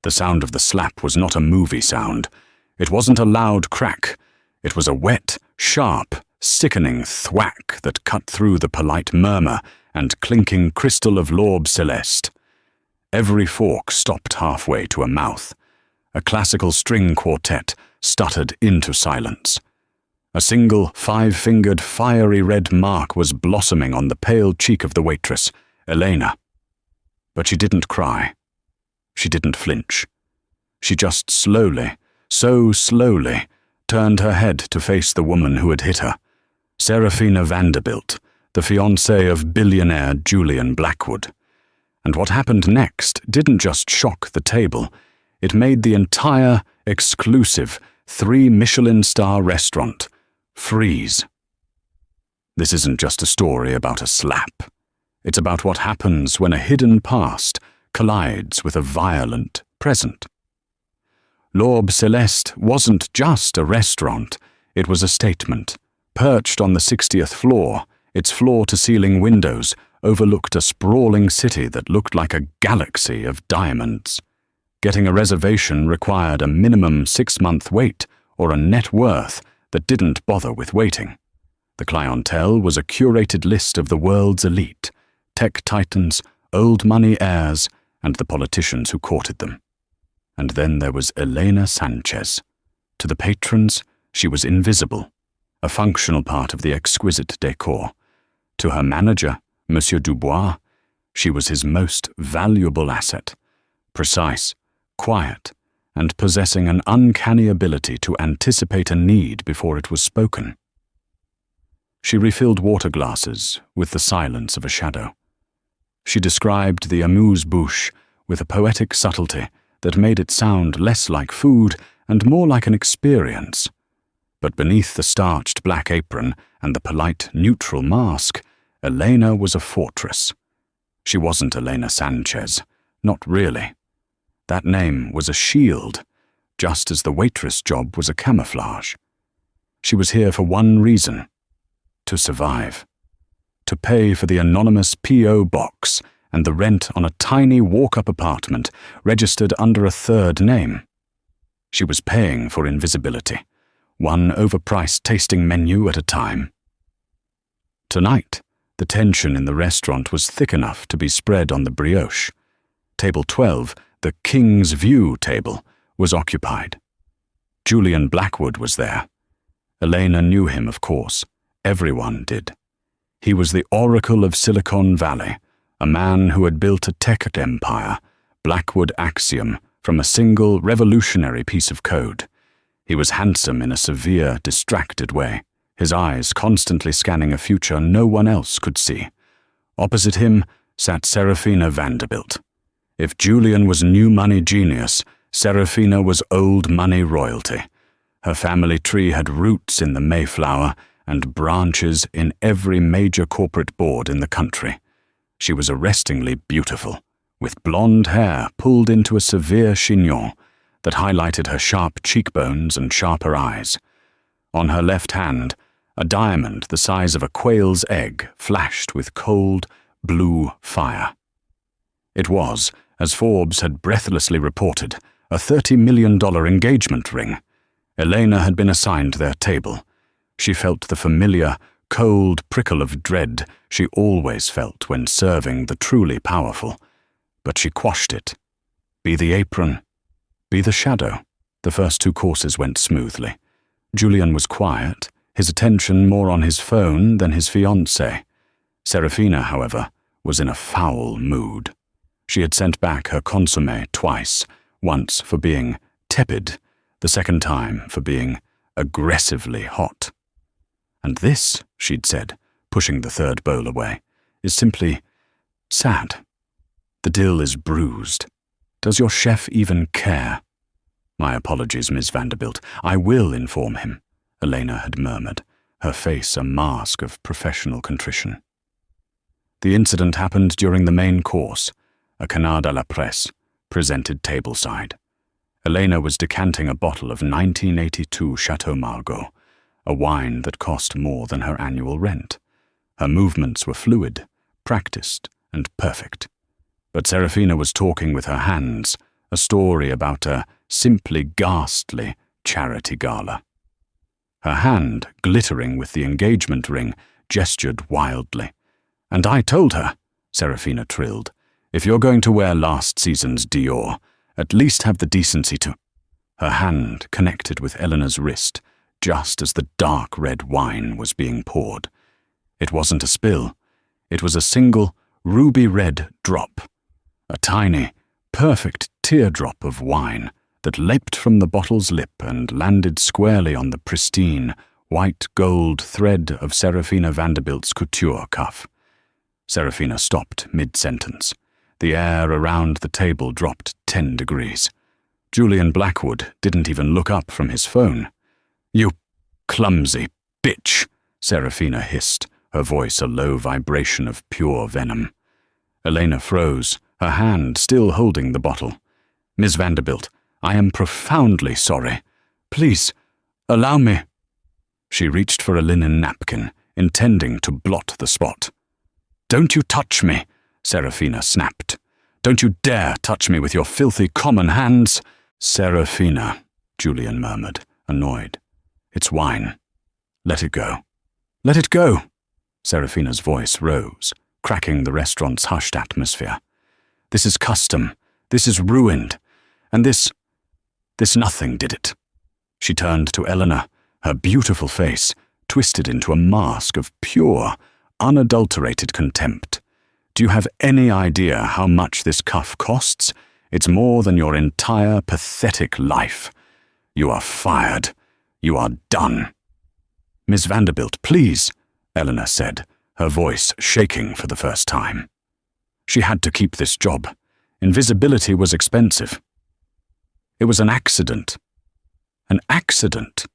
The sound of the slap was not a movie sound. It wasn't a loud crack. It was a wet, sharp, sickening thwack that cut through the polite murmur and clinking crystal of L'Aube Celeste. Every fork stopped halfway to a mouth. A classical string quartet stuttered into silence. A single five-fingered fiery red mark was blossoming on the pale cheek of the waitress, Elena. But she didn't cry. She didn't flinch. She just slowly, so slowly, turned her head to face the woman who had hit her, Serafina Vanderbilt, the fiancée of billionaire Julian Blackwood. And what happened next didn't just shock the table, it made the entire, exclusive, 3-Michelin-star restaurant freeze. This isn't just a story about a slap. It's about what happens when a hidden past collides with a violent present. L'Aube Celeste wasn't just a restaurant, it was a statement. Perched on the 60th floor, its floor-to-ceiling windows overlooked a sprawling city that looked like a galaxy of diamonds. Getting a reservation required a minimum 6-month wait or a net worth that didn't bother with waiting. The clientele was a curated list of the world's elite, tech titans, old money heirs, and the politicians who courted them. And then there was Elena Sanchez. To the patrons, she was invisible, a functional part of the exquisite decor. To her manager, Monsieur Dubois, she was his most valuable asset, precise, quiet, and possessing an uncanny ability to anticipate a need before it was spoken. She refilled water glasses with the silence of a shadow. She described the amuse-bouche with a poetic subtlety that made it sound less like food and more like an experience. But beneath the starched black apron and the polite, neutral mask, Elena was a fortress. She wasn't Elena Sanchez, not really. That name was a shield, just as the waitress job was a camouflage. She was here for one reason: to survive. To pay for the anonymous P.O. box and the rent on a tiny walk-up apartment registered under a third name. She was paying for invisibility, one overpriced tasting menu at a time. Tonight, the tension in the restaurant was thick enough to be spread on the brioche. Table 12, the King's View table, was occupied. Julian Blackwood was there. Elena knew him, of course. Everyone did. He was the oracle of Silicon Valley, a man who had built a tech empire, Blackwood Axiom, from a single revolutionary piece of code. He was handsome in a severe, distracted way, his eyes constantly scanning a future no one else could see. Opposite him sat Serafina Vanderbilt. If Julian was new money genius, Serafina was old money royalty. Her family tree had roots in the Mayflower and branches in every major corporate board in the country. She was arrestingly beautiful, with blonde hair pulled into a severe chignon that highlighted her sharp cheekbones and sharper eyes. On her left hand, a diamond the size of a quail's egg flashed with cold, blue fire. It was, as Forbes had breathlessly reported, a $30 million engagement ring. Elena had been assigned their table. She felt the familiar, cold prickle of dread she always felt when serving the truly powerful. But she quashed it. Be the apron, be the shadow. The first 2 courses went smoothly. Julian was quiet, his attention more on his phone than his fiancée. Serafina, however, was in a foul mood. She had sent back her consommé twice, once for being tepid, the second time for being aggressively hot. And this, she'd said, pushing the third bowl away, is simply sad. The dill is bruised. Does your chef even care? My apologies, Miss Vanderbilt. I will inform him, Elena had murmured, her face a mask of professional contrition. The incident happened during the main course, a canard à la presse, presented tableside. Elena was decanting a bottle of 1982 Chateau Margaux, a wine that cost more than her annual rent. Her movements were fluid, practiced, and perfect. But Serafina was talking with her hands, a story about a simply ghastly charity gala. Her hand, glittering with the engagement ring, gestured wildly. "And I told her," Serafina trilled, "if you're going to wear last season's Dior, at least have the decency to—" Her hand connected with Eleanor's wrist just as the dark red wine was being poured. It wasn't a spill. It was a single, ruby-red drop. A tiny, perfect teardrop of wine that leapt from the bottle's lip and landed squarely on the pristine, white-gold thread of Serafina Vanderbilt's couture cuff. Serafina stopped mid-sentence. The air around the table dropped 10 degrees. Julian Blackwood didn't even look up from his phone. "You clumsy bitch," Serafina hissed, her voice a low vibration of pure venom. Elena froze, her hand still holding the bottle. "Miss Vanderbilt, I am profoundly sorry. Please, allow me." She reached for a linen napkin, intending to blot the spot. "Don't you touch me," Serafina snapped. "Don't you dare touch me with your filthy common hands." "Serafina," Julian murmured, annoyed. "It's wine. Let it go." "Let it go!" Serafina's voice rose, cracking the restaurant's hushed atmosphere. "This is custom. This is ruined. And this nothing did it." She turned to Eleanor, her beautiful face twisted into a mask of pure, unadulterated contempt. "Do you have any idea how much this cuff costs? It's more than your entire pathetic life. You are fired. You are done." "Miss Vanderbilt, please," Eleanor said, her voice shaking for the first time. She had to keep this job. Invisibility was expensive. "It was an accident." "An accident?"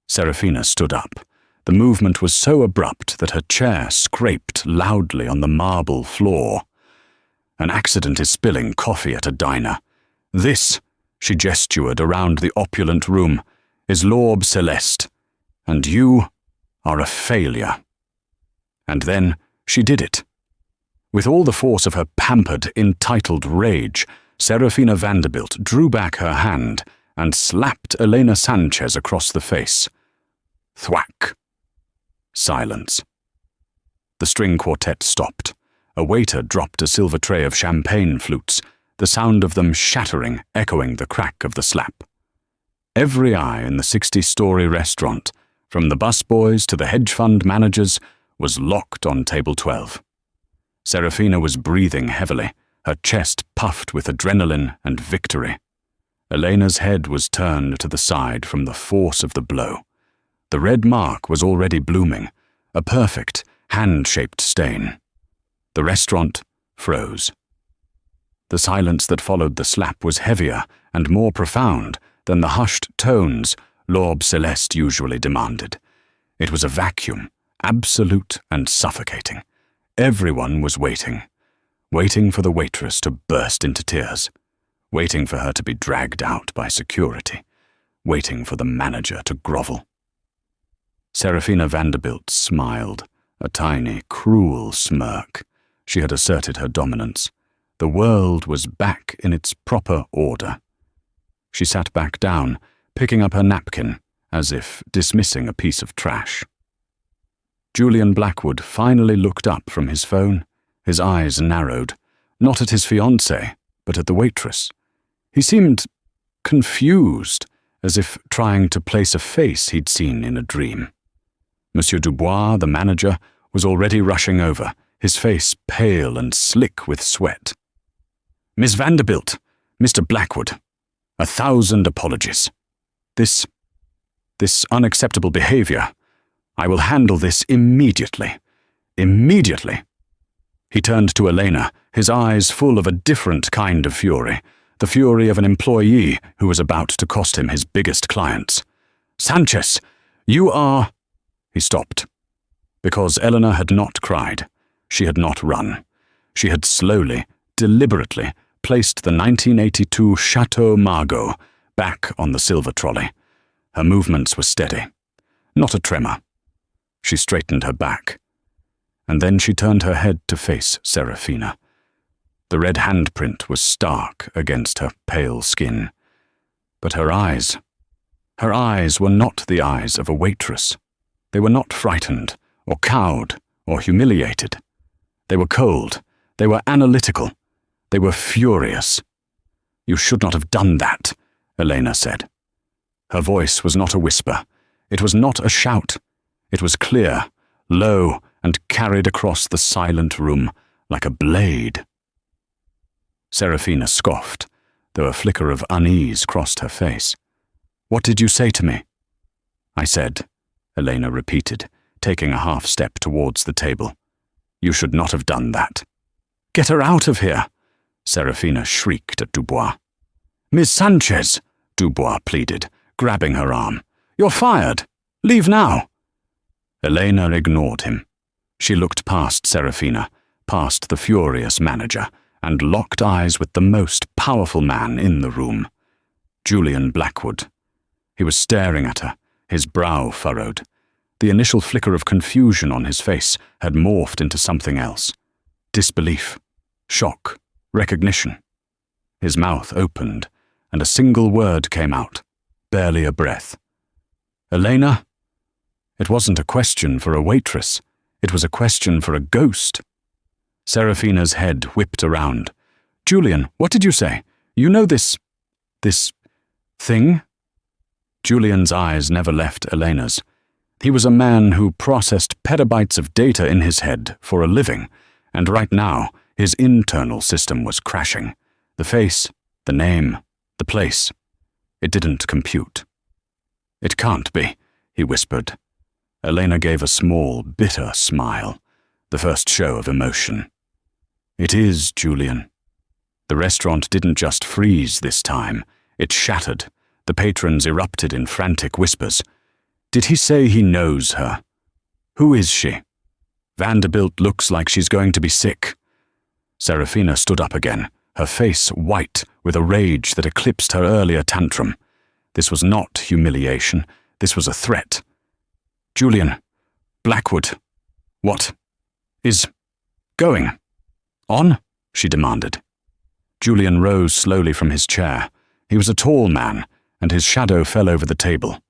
Serafina stood up. The movement was so abrupt that her chair scraped loudly on the marble floor. "An accident is spilling coffee at a diner. This," she gestured around the opulent room, "is L'Aube Celeste. And you are a failure." And then she did it. With all the force of her pampered, entitled rage, Serafina Vanderbilt drew back her hand and slapped Elena Sanchez across the face. Thwack. Silence. The string quartet stopped. A waiter dropped a silver tray of champagne flutes, the sound of them shattering, echoing the crack of the slap. Every eye in the 60-story restaurant, from the busboys to the hedge fund managers, was locked on table 12. Serafina was breathing heavily, her chest puffed with adrenaline and victory. Elena's head was turned to the side from the force of the blow. The red mark was already blooming, a perfect, hand-shaped stain. The restaurant froze. The silence that followed the slap was heavier and more profound than the hushed tones L'Aube Celeste usually demanded. It was a vacuum, absolute and suffocating. Everyone was waiting for the waitress to burst into tears, waiting for her to be dragged out by security, waiting for the manager to grovel. Serafina Vanderbilt smiled, a tiny, cruel smirk. She had asserted her dominance. The world was back in its proper order. She sat back down, picking up her napkin, as if dismissing a piece of trash. Julian Blackwood finally looked up from his phone. His eyes narrowed, not at his fiancée, but at the waitress. He seemed confused, as if trying to place a face he'd seen in a dream. Monsieur Dubois, the manager, was already rushing over, his face pale and slick with sweat. "Miss Vanderbilt, Mr. Blackwood, 1,000 apologies. This unacceptable behavior. I will handle this immediately. Immediately." He turned to Elena, his eyes full of a different kind of fury, the fury of an employee who was about to cost him his biggest clients. "Sanchez, you are—" He stopped. Because Eleanor had not cried. She had not run. She had slowly, deliberately placed the 1982 Chateau Margaux back on the silver trolley. Her movements were steady, not a tremor. She straightened her back. And then she turned her head to face Serafina. The red handprint was stark against her pale skin. But her eyes were not the eyes of a waitress. They were not frightened, or cowed, or humiliated. They were cold. They were analytical. They were furious. "You should not have done that," Elena said. Her voice was not a whisper. It was not a shout. It was clear, low, and carried across the silent room like a blade. Serafina scoffed, though a flicker of unease crossed her face. "What did you say to me?" "I said," Elena repeated, taking a half step towards the table. "You should not have done that." "Get her out of here!" Serafina shrieked at Dubois. "Miss Sanchez," Dubois pleaded, grabbing her arm. "You're fired. Leave now." Elena ignored him. She looked past Serafina, past the furious manager, and locked eyes with the most powerful man in the room, Julian Blackwood. He was staring at her, his brow furrowed. The initial flicker of confusion on his face had morphed into something else. Disbelief, shock, recognition. His mouth opened, and a single word came out, barely a breath. "Elena?" It wasn't a question for a waitress. It was a question for a ghost. Serafina's head whipped around. "Julian, what did you say? You know this thing?" Julian's eyes never left Elena's. He was a man who processed petabytes of data in his head for a living, and right now his internal system was crashing. The face, the name, the place. It didn't compute. "It can't be," he whispered. Elena gave a small, bitter smile, the first show of emotion. "It is, Julian." The restaurant didn't just freeze this time. It shattered. The patrons erupted in frantic whispers. "Did he say he knows her? Who is she? Vanderbilt looks like she's going to be sick." Serafina stood up again, her face white with a rage that eclipsed her earlier tantrum. This was not humiliation. This was a threat. "Julian, Blackwood, what is going on?" she demanded. Julian rose slowly from his chair. He was a tall man, and his shadow fell over the table.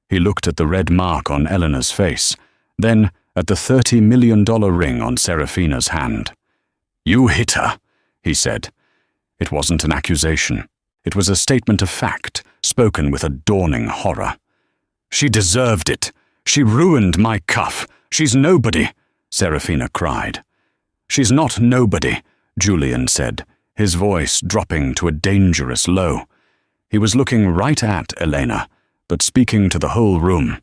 He looked at the red mark on Eleanor's face, then at the $30 million ring on Serafina's hand. "You hit her," he said. It wasn't an accusation. It was a statement of fact, spoken with a dawning horror. "She deserved it. She ruined my cuff. She's nobody," Serafina cried. "She's not nobody," Julian said, his voice dropping to a dangerous low. He was looking right at Elena, but speaking to the whole room.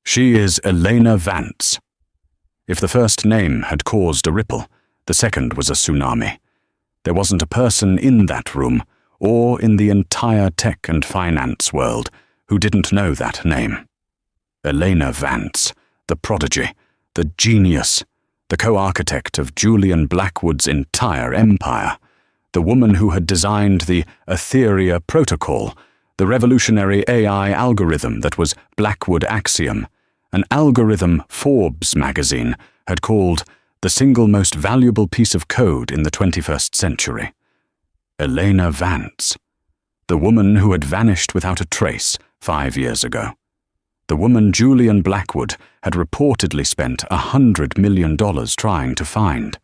"She is Elena Vance." If the first name had caused a ripple, the second was a tsunami. There wasn't a person in that room, or in the entire tech and finance world, who didn't know that name. Elena Vance, the prodigy, the genius, the co-architect of Julian Blackwood's entire empire, the woman who had designed the Etheria protocol, the revolutionary AI algorithm that was Blackwood Axiom, an algorithm Forbes magazine had called the single most valuable piece of code in the 21st century. Elena Vance, the woman who had vanished without a trace 5 years ago. The woman Julian Blackwood had reportedly spent $100 million trying to find.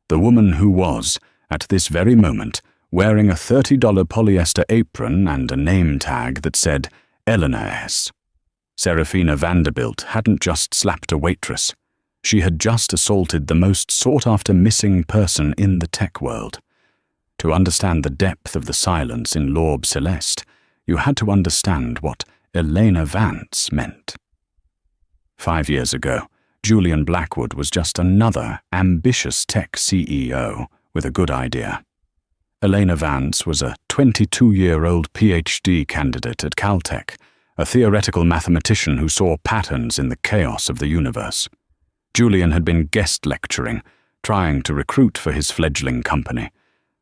The woman who was, at this very moment, wearing a $30 polyester apron and a name tag that said Eleanor S. Serafina Vanderbilt hadn't just slapped a waitress. She had just assaulted the most sought-after missing person in the tech world. To understand the depth of the silence in L'Orbe Celeste, you had to understand what Elena Vance meant. 5 years ago, Julian Blackwood was just another ambitious tech CEO with a good idea. Elena Vance was a 22-year-old PhD candidate at Caltech, a theoretical mathematician who saw patterns in the chaos of the universe. Julian had been guest lecturing, trying to recruit for his fledgling company.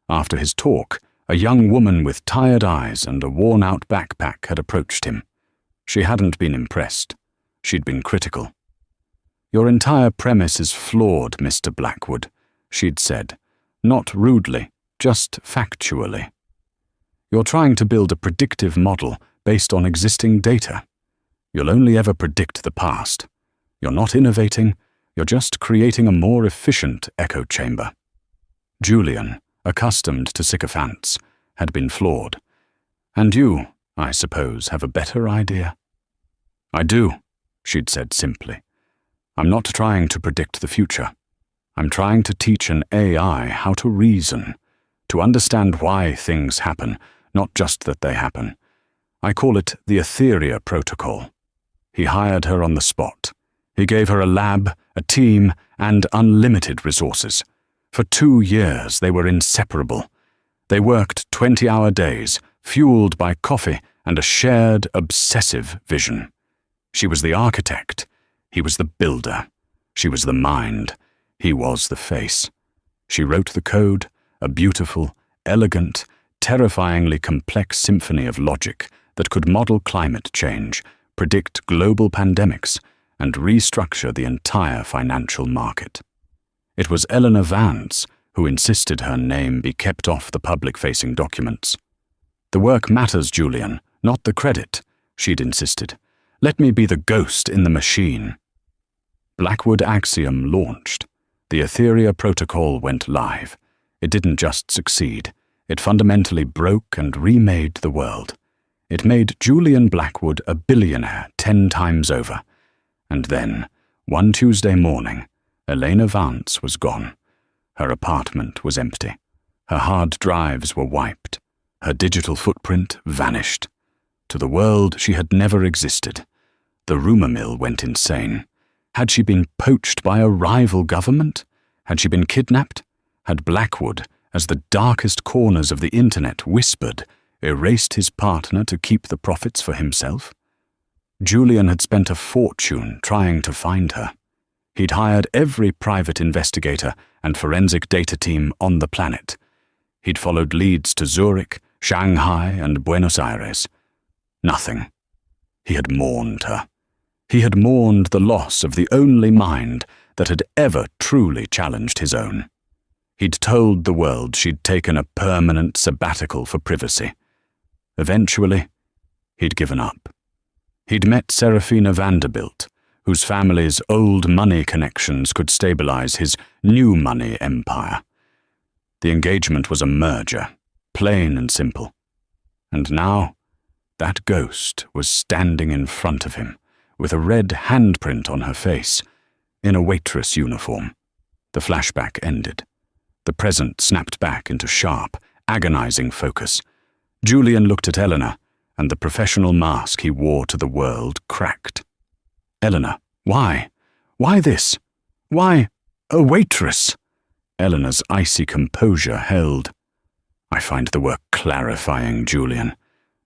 After his talk, a young woman with tired eyes and a worn-out backpack had approached him. She hadn't been impressed. She'd been critical. "Your entire premise is flawed, Mr. Blackwood," she'd said, Not rudely, just factually. You're trying to build a predictive model based on existing data. You'll only ever predict the past. You're not innovating, you're just creating a more efficient echo chamber. Julian, accustomed to sycophants, had been flawed. And you, I suppose, have a better idea? I do, she'd said simply. I'm not trying to predict the future. I'm trying to teach an AI how to reason, to understand why things happen, not just that they happen. I call it the Etheria Protocol. He hired her on the spot. He gave her a lab, a team, and unlimited resources. For 2 years, they were inseparable. They worked 20-hour days, fueled by coffee and a shared, obsessive vision. She was the architect. He was the builder. She was the mind. He was the face. She wrote the code, a beautiful, elegant, terrifyingly complex symphony of logic that could model climate change, predict global pandemics, and restructure the entire financial market. It was Eleanor Vance who insisted her name be kept off the public-facing documents. The work matters, Julian, not the credit, she'd insisted. Let me be the ghost in the machine. Blackwood Axiom launched. The Etheria Protocol went live. It didn't just succeed. It fundamentally broke and remade the world. It made Julian Blackwood a billionaire 10 times over. And then, one Tuesday morning, Elena Vance was gone. Her apartment was empty. Her hard drives were wiped. Her digital footprint vanished. To the world, she had never existed. The rumor mill went insane. Had she been poached by a rival government? Had she been kidnapped? Had Blackwood, as the darkest corners of the internet whispered, erased his partner to keep the profits for himself? Julian had spent a fortune trying to find her. He'd hired every private investigator and forensic data team on the planet. He'd followed leads to Zurich, Shanghai, and Buenos Aires. Nothing. He had mourned her. He had mourned the loss of the only mind that had ever truly challenged his own. He'd told the world she'd taken a permanent sabbatical for privacy. Eventually, he'd given up. He'd met Serafina Vanderbilt, whose family's old money connections could stabilize his new money empire. The engagement was a merger, plain and simple. And now, that ghost was standing in front of him, with a red handprint on her face, in a waitress uniform. The flashback ended. The present snapped back into sharp, agonizing focus. Julian looked at Eleanor, and the professional mask he wore to the world cracked. Eleanor, why? Why this? Why a waitress? Eleanor's icy composure held. I find the work clarifying, Julian.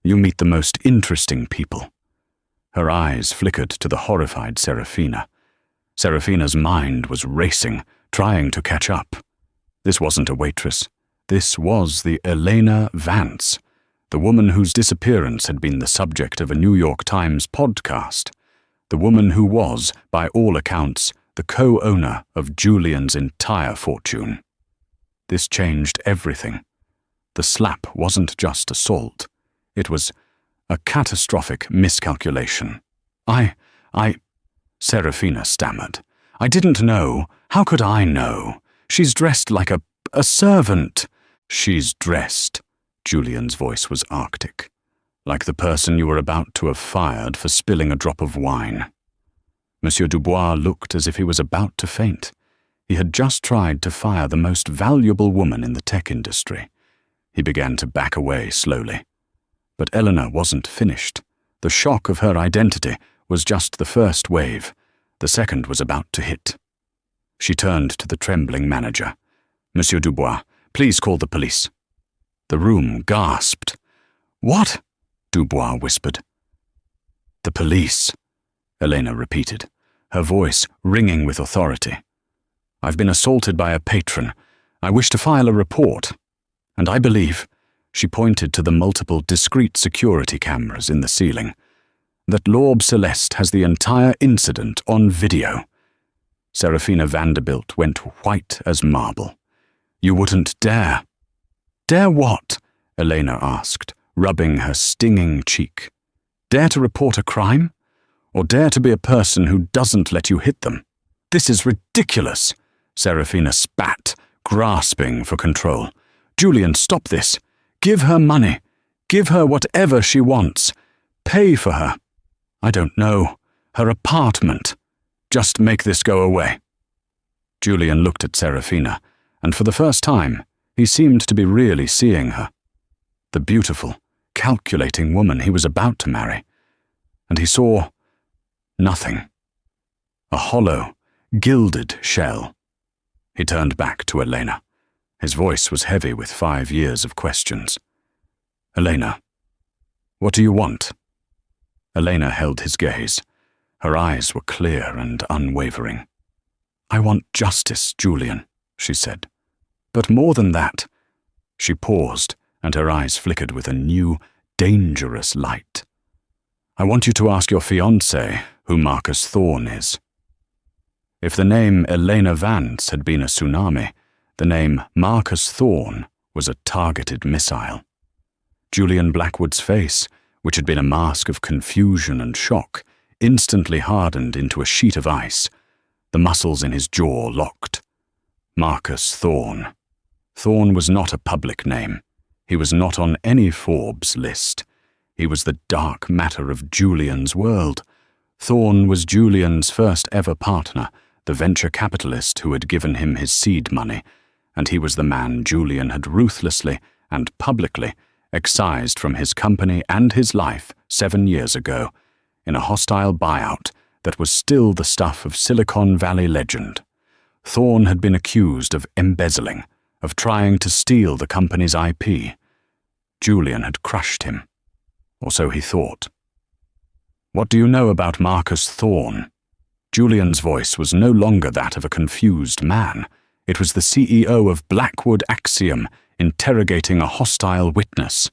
You meet the most interesting people. Her eyes flickered to the horrified Serafina. Serafina's mind was racing, trying to catch up. This wasn't a waitress. This was the Elena Vance, the woman whose disappearance had been the subject of a New York Times podcast, the woman who was, by all accounts, the co-owner of Julian's entire fortune. This changed everything. The slap wasn't just assault. It was a catastrophic miscalculation. Serafina stammered. I didn't know. How could I know? She's dressed like a servant. She's dressed. Julian's voice was arctic, like the person you were about to have fired for spilling a drop of wine. Monsieur Dubois looked as if he was about to faint. He had just tried to fire the most valuable woman in the tech industry. He began to back away slowly. But Eleanor wasn't finished. The shock of her identity was just the first wave. The second was about to hit. She turned to the trembling manager. Monsieur Dubois, please call the police. The room gasped. What? Dubois whispered. The police, Elena repeated, her voice ringing with authority. I've been assaulted by a patron. I wish to file a report. And I believe, she pointed to the multiple discreet security cameras in the ceiling, that L'Orbe Celeste has the entire incident on video. Serafina Vanderbilt went white as marble. You wouldn't dare." "Dare what?" Elena asked, rubbing her stinging cheek. "Dare to report a crime? Or dare to be a person who doesn't let you hit them?" "This is ridiculous," Serafina spat, grasping for control. "Julian, stop this. Give her money. Give her whatever she wants. Pay for her. I don't know. Her apartment. Just make this go away." Julian looked at Serafina, and for the first time, he seemed to be really seeing her. The beautiful, calculating woman he was about to marry. And he saw nothing. A hollow, gilded shell. He turned back to Elena. His voice was heavy with 5 years of questions. "Elena, what do you want?" Elena held his gaze. Her eyes were clear and unwavering. "I want justice, Julian," she said. "But more than that." She paused, and her eyes flickered with a new, dangerous light. "I want you to ask your fiancé who Marcus Thorne is." If the name Elena Vance had been a tsunami, the name Marcus Thorne was a targeted missile. Julian Blackwood's face, which had been a mask of confusion and shock, instantly hardened into a sheet of ice. The muscles in his jaw locked. Marcus Thorne. Thorne was not a public name. He was not on any Forbes list. He was the dark matter of Julian's world. Thorne was Julian's first ever partner, the venture capitalist who had given him his seed money, and he was the man Julian had ruthlessly and publicly excised from his company and his life 7 years ago, in a hostile buyout that was still the stuff of Silicon Valley legend. Thorne had been accused of embezzling, of trying to steal the company's IP. Julian had crushed him, or so he thought. "What do you know about Marcus Thorne?" Julian's voice was no longer that of a confused man. It was the CEO of Blackwood Axiom interrogating a hostile witness.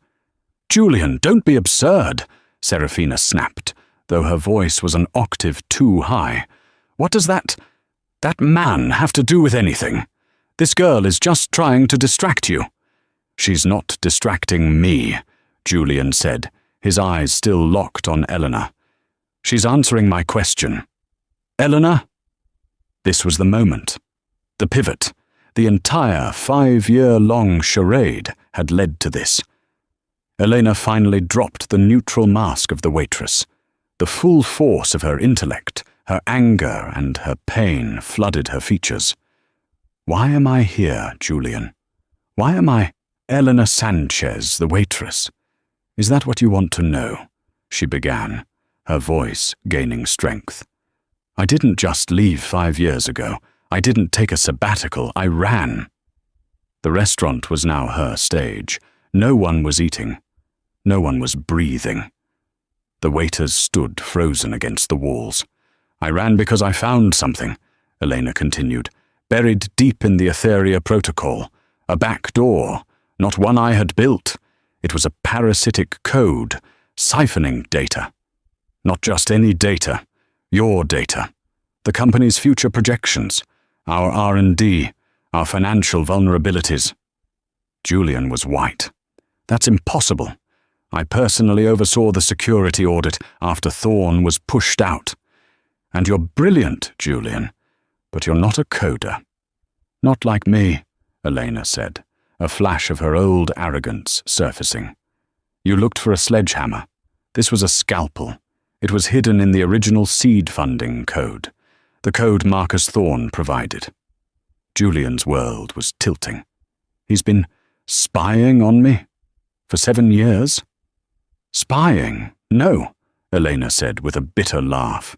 "Julian, don't be absurd," Serafina snapped, though her voice was an octave too high. "What does that man have to do with anything? This girl is just trying to distract you." "She's not distracting me," Julian said, his eyes still locked on Eleanor. "She's answering my question." "Eleanor?" This was the moment. The pivot. The entire 5-year-long charade had led to this. Elena finally dropped the neutral mask of the waitress. The full force of her intellect, her anger and her pain flooded her features. "Why am I here, Julian? Why am I Eleanor Sanchez, the waitress? Is that what you want to know?" she began, her voice gaining strength. "I didn't just leave 5 years ago. I didn't take a sabbatical. I ran." The restaurant was now her stage. No one was eating. No one was breathing. The waiters stood frozen against the walls. "I ran because I found something," Elena continued, "buried deep in the Etheria protocol. A back door, not one I had built. It was a parasitic code, siphoning data. Not just any data, your data. The company's future projections, our R&D, our financial vulnerabilities." Julian was white. "That's impossible. I personally oversaw the security audit after Thorne was pushed out. And you're brilliant, Julian, but you're not a coder." "Not like me," Elena said, a flash of her old arrogance surfacing. "You looked for a sledgehammer. This was a scalpel. It was hidden in the original seed funding code, the code Marcus Thorne provided." Julian's world was tilting. "He's been spying on me? For 7 years?" "Spying? No," Elena said with a bitter laugh.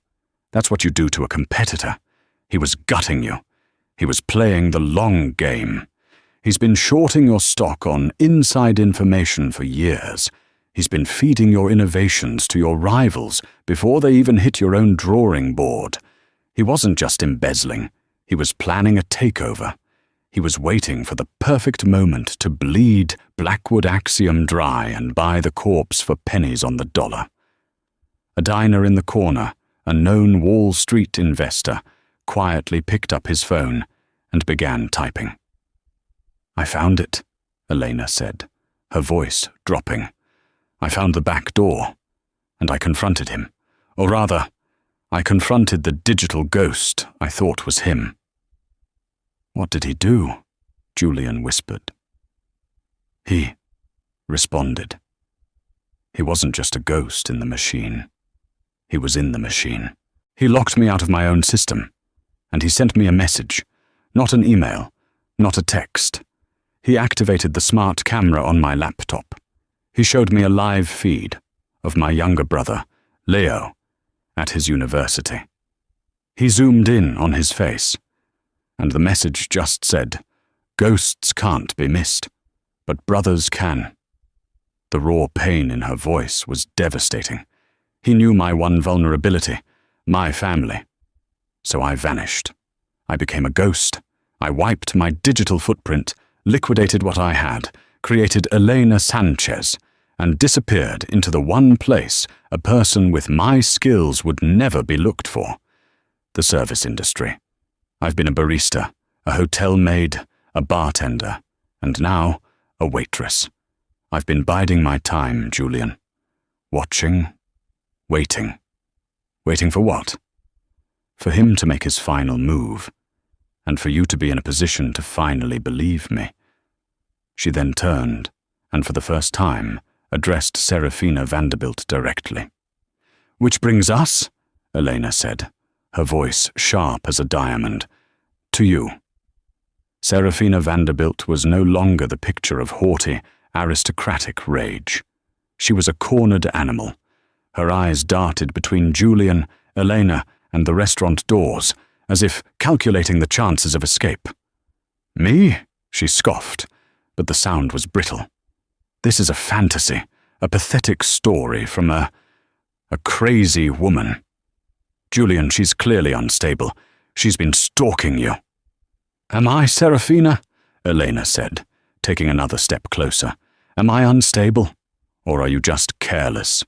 "That's what you do to a competitor. He was gutting you. He was playing the long game. He's been shorting your stock on inside information for years. He's been feeding your innovations to your rivals before they even hit your own drawing board. He wasn't just embezzling. He was planning a takeover. He was waiting for the perfect moment to bleed Blackwood Axiom dry and buy the corpse for pennies on the dollar." A diner in the corner, a known Wall Street investor, quietly picked up his phone and began typing. "I found it," Elena said, her voice dropping. "I found the back door, and I confronted him. Or rather, I confronted the digital ghost I thought was him." "What did he do?" Julian whispered. "He responded. He wasn't just a ghost in the machine. He was in the machine. He locked me out of my own system, and he sent me a message, not an email, not a text. He activated the smart camera on my laptop. He showed me a live feed of my younger brother, Leo, at his university. He zoomed in on his face, and the message just said, 'Ghosts can't be missed, but brothers can.' The raw pain in her voice was devastating. He knew my one vulnerability, my family. So I vanished. I became a ghost. I wiped my digital footprint, liquidated what I had, created Elena Sanchez, and disappeared into the one place a person with my skills would never be looked for: the service industry. I've been a barista, a hotel maid, a bartender, and now a waitress. I've been biding my time, Julian. Watching, waiting. Waiting for what? For him to make his final move, and for you to be in a position to finally believe me." She then turned, and for the first time, addressed Serafina Vanderbilt directly. "Which brings us," Elena said, her voice sharp as a diamond, "to you." Serafina Vanderbilt was no longer the picture of haughty, aristocratic rage. She was a cornered animal. Her eyes darted between Julian, Elena, and the restaurant doors, as if calculating the chances of escape. "Me?" she scoffed, but the sound was brittle. "This is a fantasy, a pathetic story from a crazy woman. Julian, she's clearly unstable. She's been stalking you." "Am I, Serafina?" Elena said, taking another step closer. "Am I unstable? Or are you just careless?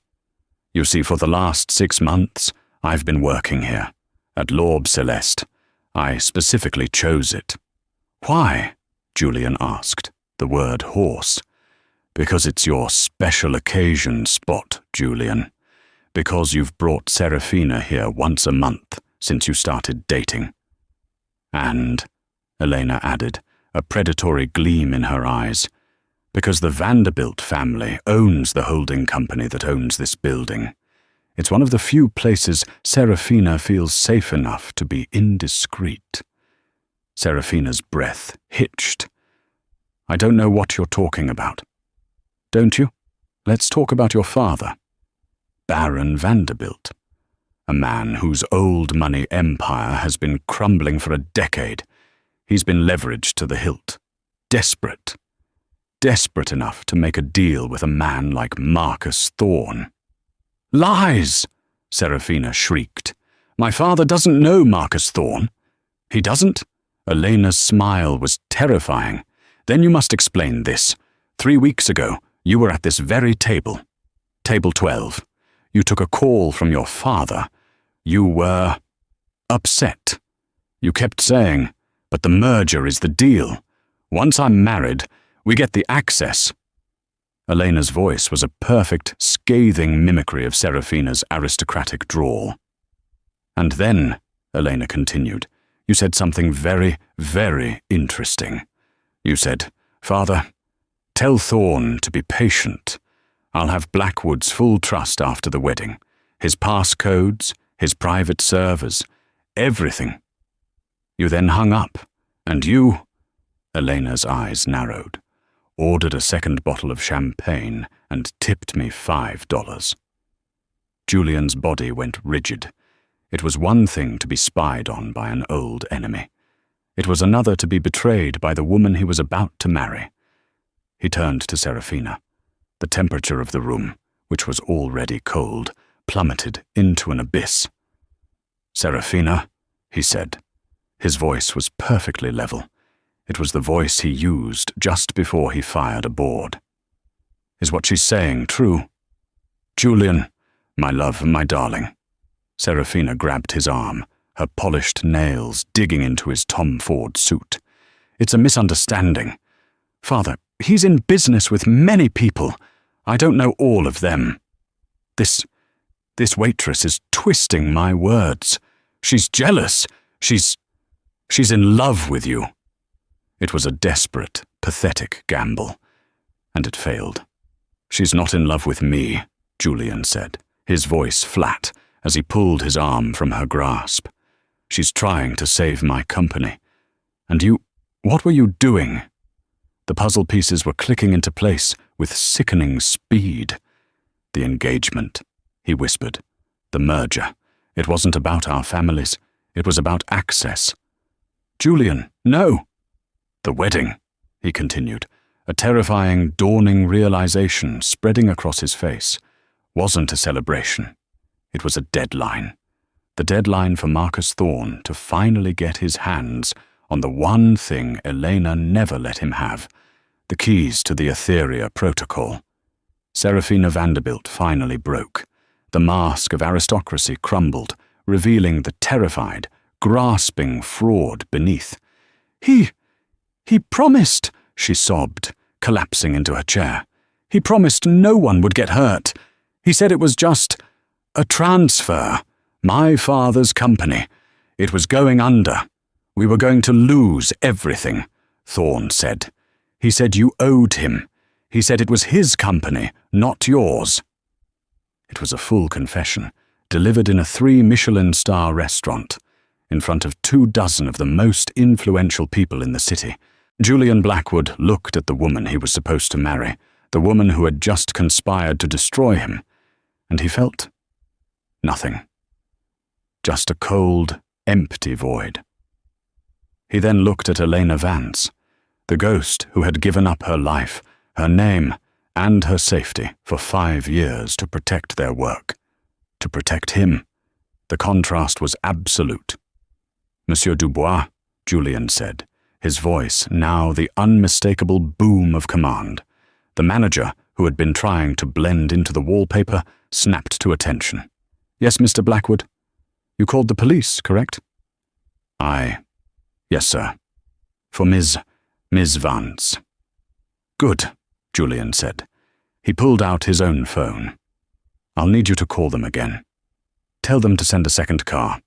You see, for the last 6 months, I've been working here, at L'Orbe Celeste. I specifically chose it." "Why?" Julian asked, the word hoarse. "Because it's your special occasion spot, Julian. Because you've brought Serafina here once a month since you started dating. And," Elena added, a predatory gleam in her eyes, "because the Vanderbilt family owns the holding company that owns this building. It's one of the few places Serafina feels safe enough to be indiscreet." Serafina's breath hitched. "I don't know what you're talking about." "Don't you? Let's talk about your father. Baron Vanderbilt. A man whose old money empire has been crumbling for a decade. He's been leveraged to the hilt. Desperate. Desperate enough to make a deal with a man like Marcus Thorne." "Lies!" Serafina shrieked. "My father doesn't know Marcus Thorne." "He doesn't?" Elena's smile was terrifying. "Then you must explain this. 3 weeks ago, you were at this very table. Table 12. You took a call from your father. You were upset. You kept saying, 'But the merger is the deal. Once I'm married, we get the access.'" Elena's voice was a perfect, scathing mimicry of Serafina's aristocratic drawl. "And then," Elena continued, "you said something very, very interesting. You said, 'Father, tell Thorne to be patient. I'll have Blackwood's full trust after the wedding. His passcodes, his private servers, everything.' You then hung up, and you," Elena's eyes narrowed, "ordered a second bottle of champagne and tipped me $5. Julian's body went rigid. It was one thing to be spied on by an old enemy. It was another to be betrayed by the woman he was about to marry. He turned to Serafina. The temperature of the room, which was already cold, plummeted into an abyss. "Serafina," he said. His voice was perfectly level. It was the voice he used just before he fired a board. "Is what she's saying true?" "Julian, my love, my darling." Serafina grabbed his arm, her polished nails digging into his Tom Ford suit. "It's a misunderstanding. Father, he's in business with many people. I don't know all of them. This waitress is twisting my words. She's jealous. She's in love with you." It was a desperate, pathetic gamble, and it failed. "She's not in love with me," Julian said, his voice flat as he pulled his arm from her grasp. "She's trying to save my company. And you, what were you doing?" The puzzle pieces were clicking into place with sickening speed. "The engagement," he whispered. "The merger. It wasn't about our families. It was about access." "Julian, no!" "The wedding," he continued, a terrifying, dawning realization spreading across his face, wasn't a celebration. It was a deadline. The deadline for Marcus Thorne to finally get his hands on the one thing Elena never let him have, the keys to the Etheria protocol. Serafina Vanderbilt finally broke. The mask of aristocracy crumbled, revealing the terrified, grasping fraud beneath. He promised," she sobbed, collapsing into her chair. "He promised no one would get hurt. He said it was just a transfer. My father's company. It was going under. We were going to lose everything," Thorne said. "He said you owed him. He said it was his company, not yours." It was a full confession, delivered in a 3-Michelin-star restaurant, in front of 24 of the most influential people in the city. Julian Blackwood looked at the woman he was supposed to marry, the woman who had just conspired to destroy him, and he felt nothing. Just a cold, empty void. He then looked at Elena Vance, the ghost who had given up her life, her name, and her safety for 5 years to protect their work. To protect him. The contrast was absolute. "Monsieur Dubois," Julian said, his voice now the unmistakable boom of command. The manager, who had been trying to blend into the wallpaper, snapped to attention. "Yes, Mr. Blackwood? You called the police, correct?" Yes, sir. For Miss Vance." "Good," Julian said. He pulled out his own phone. "I'll need you to call them again. Tell them to send a second car."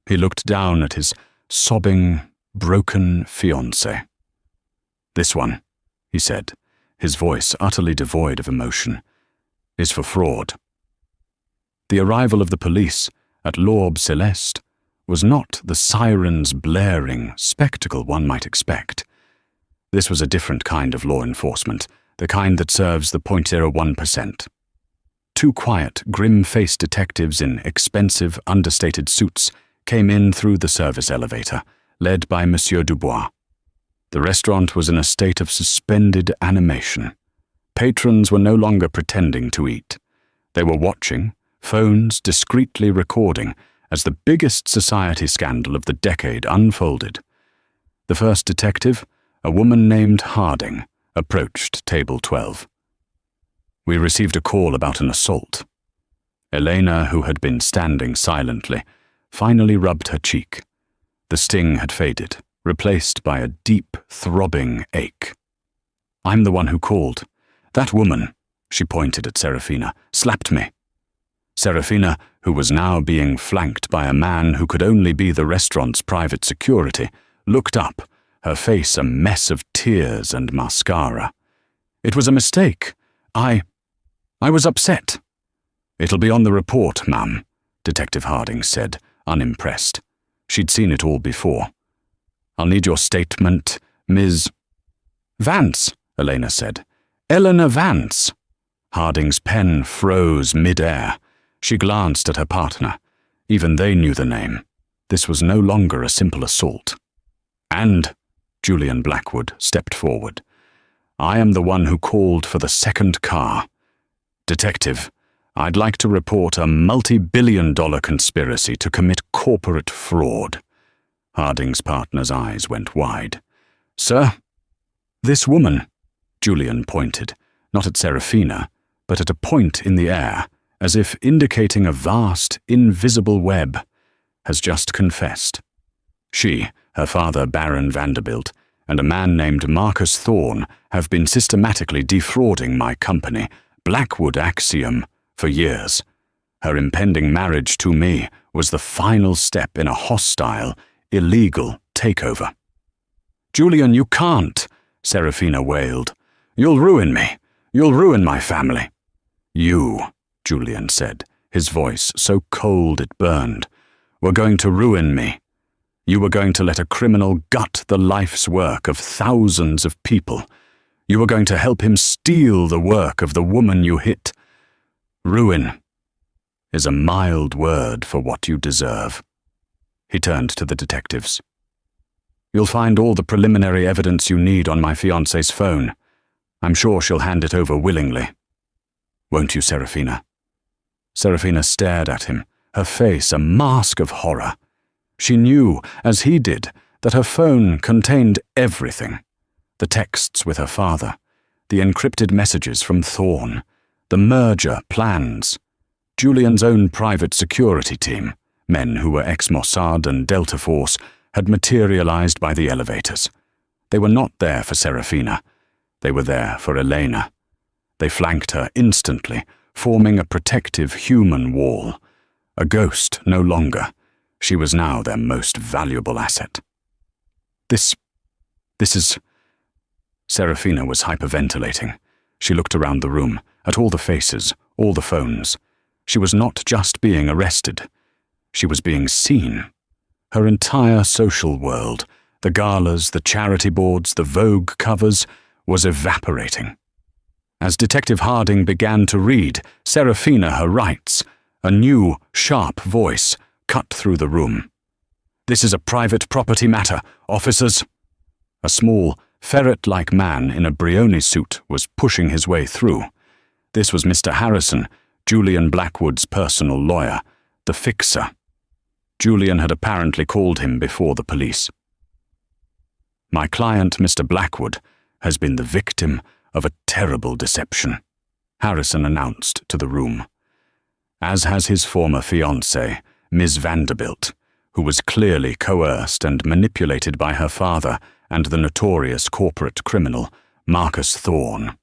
He looked down at his sobbing, broken fiancée. "This one," he said, his voice utterly devoid of emotion, "is for fraud." The arrival of the police at L'Orbe Céleste was not the sirens blaring spectacle one might expect. This was a different kind of law enforcement, the kind that serves the 0.01%. 2 quiet, grim-faced detectives in expensive, understated suits came in through the service elevator, led by Monsieur Dubois. The restaurant was in a state of suspended animation. Patrons were no longer pretending to eat. They were watching, phones discreetly recording, as the biggest society scandal of the decade unfolded. The first detective, a woman named Harding, approached table 12. "We received a call about an assault." Elena, who had been standing silently, finally rubbed her cheek. The sting had faded, replaced by a deep, throbbing ache. "I'm the one who called. That woman," she pointed at Serafina, "slapped me." Serafina, who was now being flanked by a man who could only be the restaurant's private security, looked up, her face a mess of tears and mascara. "It was a mistake. I was upset." "It'll be on the report, ma'am," Detective Harding said, unimpressed. She'd seen it all before. "I'll need your statement, Ms. "Vance," Elena said. "Eleanor Vance." Harding's pen froze mid-air. She glanced at her partner. Even they knew the name. This was no longer a simple assault. "And," Julian Blackwood stepped forward, "I am the one who called for the second car. Detective, I'd like to report a multi-billion-dollar conspiracy to commit corporate fraud." Harding's partner's eyes went wide. "Sir?" "This woman," Julian pointed, not at Serafina, but at a point in the air, as if indicating a vast, invisible web, has just confessed. She, her father Baron Vanderbilt, and a man named Marcus Thorne have been systematically defrauding my company, Blackwood Axiom, for years. Her impending marriage to me was the final step in a hostile, illegal takeover. "Julian, you can't," Serafina wailed. "You'll ruin me. You'll ruin my family." "You," Julian said, his voice so cold it burned, "were going to ruin me. You were going to let a criminal gut the life's work of thousands of people. You were going to help him steal the work of the woman you hit. Ruin is a mild word for what you deserve." He turned to the detectives. "You'll find all the preliminary evidence you need on my fiancée's phone. I'm sure she'll hand it over willingly. Won't you, Serafina?" Serafina stared at him, her face a mask of horror. She knew, as he did, that her phone contained everything. The texts with her father, the encrypted messages from Thorne, the merger plans, Julian's own private security team, men who were ex-Mossad and Delta Force, had materialized by the elevators. They were not there for Serafina. They were there for Elena. They flanked her instantly, forming a protective human wall. A ghost no longer. She was now their most valuable asset. This is... Serafina was hyperventilating. She looked around the room, at all the faces, all the phones. She was not just being arrested. She was being seen. Her entire social world, the galas, the charity boards, the Vogue covers, was evaporating. As Detective Harding began to read Serafina her rights, a new, sharp voice cut through the room. "This is a private property matter, officers." A small, ferret-like man in a Brioni suit was pushing his way through. This was Mr. Harrison, Julian Blackwood's personal lawyer, the fixer. Julian had apparently called him before the police. "My client, Mr. Blackwood, has been the victim of a terrible deception," Harrison announced to the room. "As has his former fiancée, Ms. Vanderbilt, who was clearly coerced and manipulated by her father and the notorious corporate criminal, Marcus Thorne."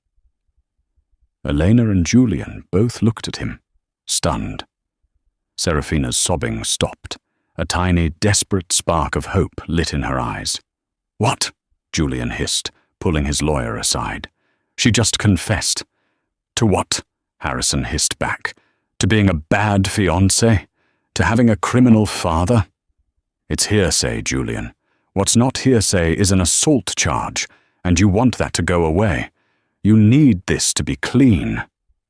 Elena and Julian both looked at him, stunned. Serafina's sobbing stopped. A tiny, desperate spark of hope lit in her eyes. "What?" Julian hissed, pulling his lawyer aside. "She just confessed." "To what?" Harrison hissed back. "To being a bad fiancé? To having a criminal father?" "It's hearsay, Julian. What's not hearsay is an assault charge, and you want that to go away. You need this to be clean."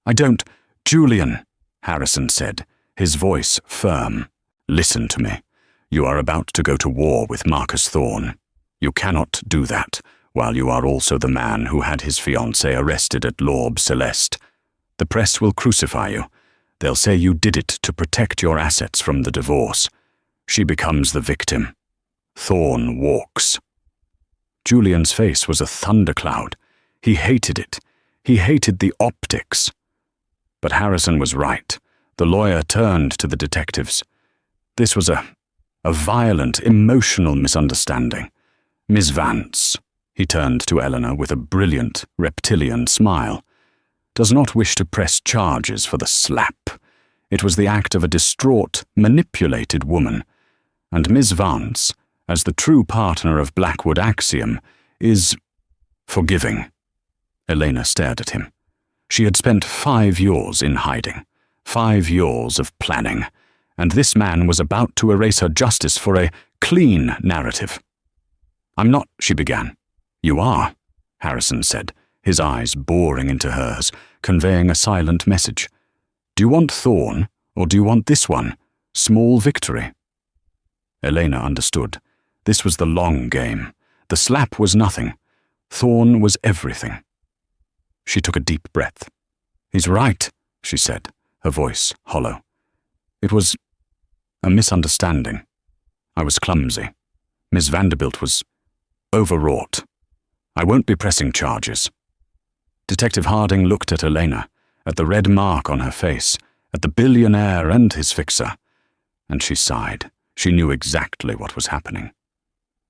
"I don't—" "Julian," Harrison said, his voice firm. "Listen to me. You are about to go to war with Marcus Thorne. You cannot do that while you are also the man who had his fiancée arrested at L'Orbe Celeste. The press will crucify you. They'll say you did it to protect your assets from the divorce. She becomes the victim. Thorne walks." Julian's face was a thundercloud. He hated it. He hated the optics. But Harrison was right. The lawyer turned to the detectives. "This was a violent, emotional misunderstanding. Miss Vance," he turned to Eleanor with a brilliant, reptilian smile, "does not wish to press charges for the slap. It was the act of a distraught, manipulated woman. And Miss Vance, as the true partner of Blackwood Axiom, is forgiving." Elena stared at him. She had spent 5 years in hiding, 5 years of planning, and this man was about to erase her justice for a clean narrative. "I'm not," she began. "You are," Harrison said, his eyes boring into hers, conveying a silent message. "Do you want Thorne, or do you want this one? Small victory?" Elena understood. This was the long game. The slap was nothing. Thorne was everything. She took a deep breath. "He's right," she said, her voice hollow. "It was a misunderstanding. I was clumsy. Miss Vanderbilt was overwrought. I won't be pressing charges." Detective Harding looked at Elena, at the red mark on her face, at the billionaire and his fixer, and she sighed. She knew exactly what was happening.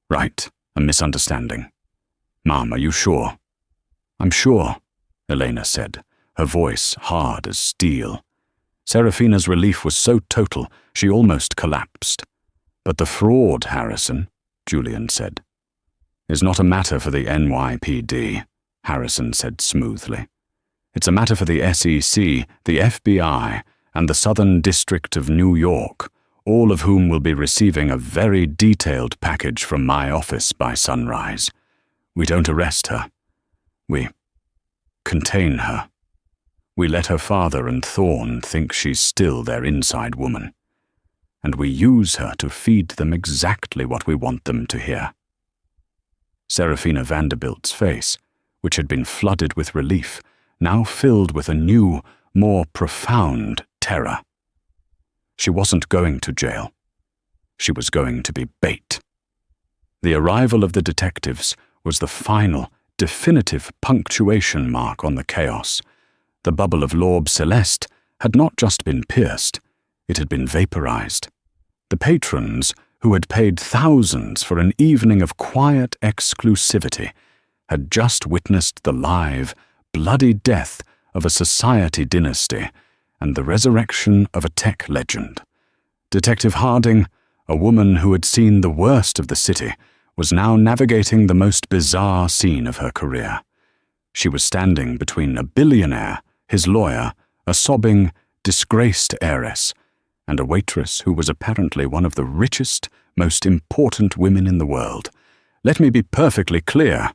"Right, a misunderstanding. Mom, are you sure? I'm sure, Elena said, her voice hard as steel. Serafina's relief was so total she almost collapsed. But the fraud, Harrison, Julian said. Is not a matter for the NYPD, Harrison said smoothly. It's a matter for the SEC, the FBI, and the Southern District of New York, all of whom will be receiving a very detailed package from my office by sunrise. We don't arrest her. We contain her. We let her father and Thorne think she's still their inside woman. And we use her to feed them exactly what we want them to hear. Serafina Vanderbilt's face, which had been flooded with relief, now filled with a new, more profound terror. She wasn't going to jail. She was going to be bait. The arrival of the detectives was the final, definitive punctuation mark on the chaos. The bubble of L'Orbe Celeste had not just been pierced, it had been vaporized. The patrons, who had paid thousands for an evening of quiet exclusivity, had just witnessed the live, bloody death of a society dynasty and the resurrection of a tech legend. Detective Harding, a woman who had seen the worst of the city, was now navigating the most bizarre scene of her career. She was standing between a billionaire, his lawyer, a sobbing, disgraced heiress, and a waitress who was apparently one of the richest, most important women in the world. Let me be perfectly clear,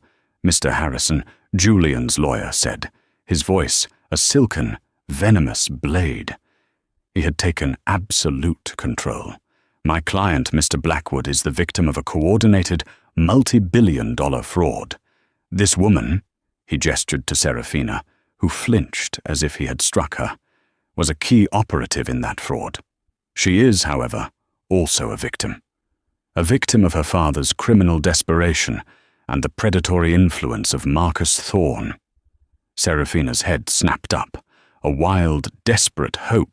Mr. Harrison, Julian's lawyer said, his voice a silken, venomous blade. He had taken absolute control. My client, Mr. Blackwood, is the victim of a coordinated, multi-billion-dollar fraud. This woman, he gestured to Serafina, who flinched as if he had struck her, was a key operative in that fraud. She is, however, also a victim of her father's criminal desperation and the predatory influence of Marcus Thorne. Serafina's head snapped up, a wild, desperate hope